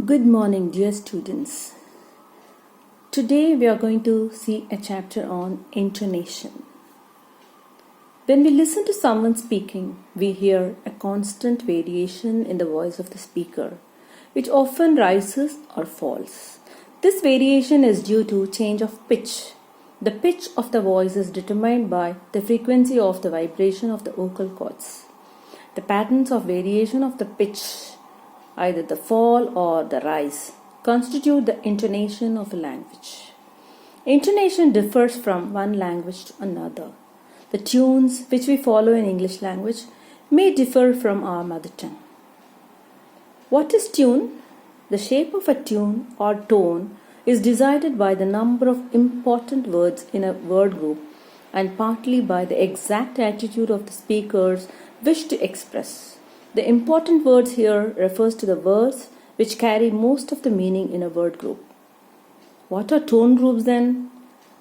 Good morning, dear students. Today we are going to see a chapter on intonation. When we listen to someone speaking, we hear a constant variation in the voice of the speaker, which often rises or falls. This variation is due to change of pitch. The pitch of the voice is determined by the frequency of the vibration of the vocal cords. The patterns of variation of the pitch, either the fall or the rise, constitute the intonation of a language. Intonation differs from one language to another. The tunes which we follow in English language may differ from our mother tongue. What is tune? The shape of a tune or tone is decided by the number of important words in a word group and partly by the exact attitude of the speakers wish to express. The important words here refers to the words which carry most of the meaning in a word group. What are tone groups then?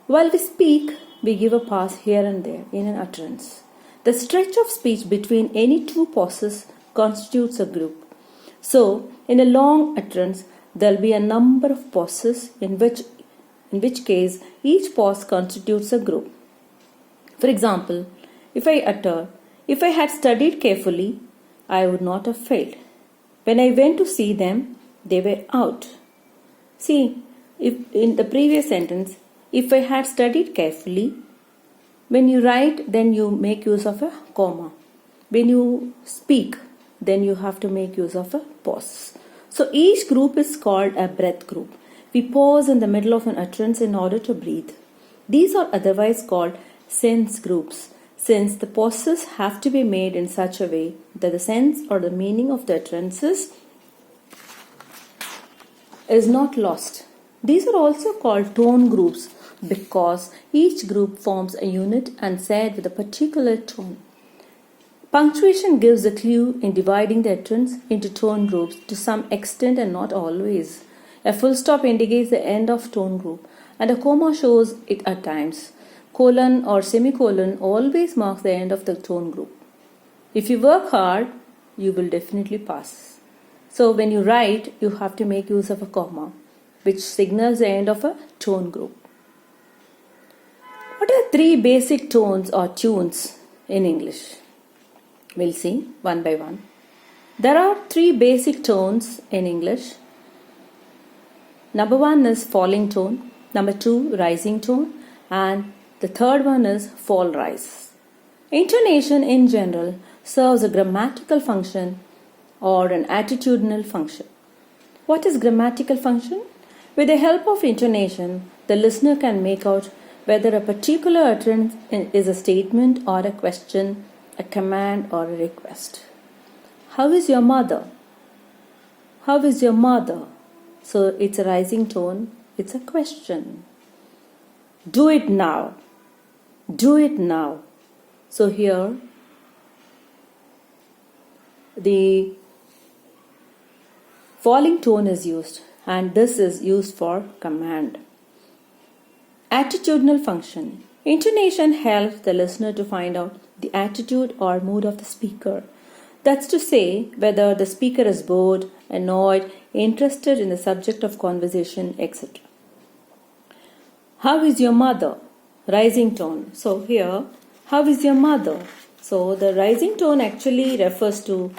While we speak, we give a pause here and there in an utterance. The stretch of speech between any two pauses constitutes a group. So, in a long utterance, there will be a number of pauses in which case each pause constitutes a group. For example, if I utter, "If I had studied carefully, I would not have failed. When I went to see them, they were out." See, if in the previous sentence, if I had studied carefully, when you write, then you make use of a comma. When you speak, then you have to make use of a pause. So each group is called a breath group. We pause in the middle of an utterance in order to breathe. These are otherwise called sense groups, since the pauses have to be made in such a way that the sense or the meaning of the utterances is not lost. These are also called tone groups because each group forms a unit and said with a particular tone. Punctuation gives a clue in dividing the utterance into tone groups to some extent and not always. A full stop indicates the end of tone group and a comma shows it at times. Colon or semicolon always marks the end of the tone group. If you work hard, you will definitely pass. So when you write, you have to make use of a comma, which signals the end of a tone group. What are three basic tones or tunes in English? We'll see one by one. There are three basic tones in English. Number one is falling tone, number two rising tone, and the third one is fall rise. Intonation in general serves a grammatical function or an attitudinal function. What is grammatical function? With the help of intonation, the listener can make out whether a particular utterance is a statement or a question, a command or a request. How is your mother? How is your mother? So it's a rising tone, it's a question. Do it now. Do it now. So here the falling tone is used and this is used for command. Attitudinal function. Intonation helps the listener to find out the attitude or mood of the speaker. That's to say whether the speaker is bored, annoyed, interested in the subject of conversation, etc. How is your mother? Rising tone. So here, how is your mother? So the rising tone actually refers to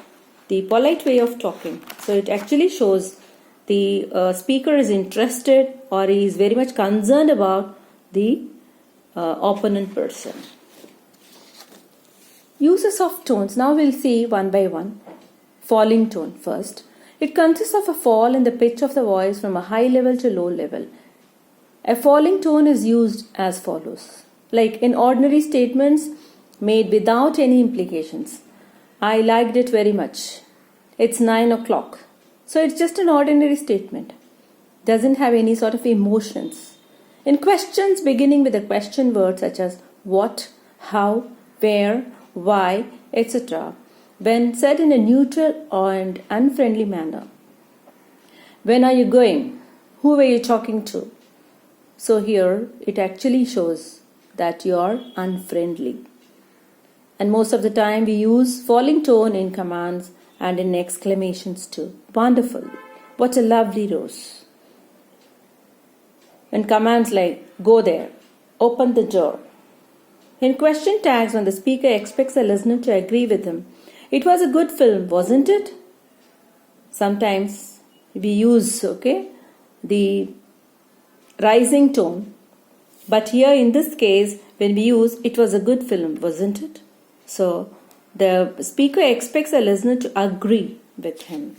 the polite way of talking. So it actually shows the speaker is interested or he is very much concerned about the opponent person. Uses of tones. Now we'll see one by one. Falling tone first. It consists of a fall in the pitch of the voice from a high level to low level. A falling tone is used as follows. Like in ordinary statements made without any implications. I liked it very much. It's 9 o'clock. So it's just an ordinary statement. Doesn't have any sort of emotions. In questions beginning with a question word such as what, how, where, why, etc., when said in a neutral and unfriendly manner. When are you going? Who were you talking to? So here it actually shows that you are unfriendly. And most of the time we use falling tone in commands and in exclamations too. Wonderful. What a lovely rose. And commands like, go there, open the door. In question tags, when the speaker expects the listener to agree with him, it was a good film, wasn't it? Sometimes we use, the rising tone. But here in this case, when we use, it was a good film, wasn't it? So, the speaker expects the listener to agree with him.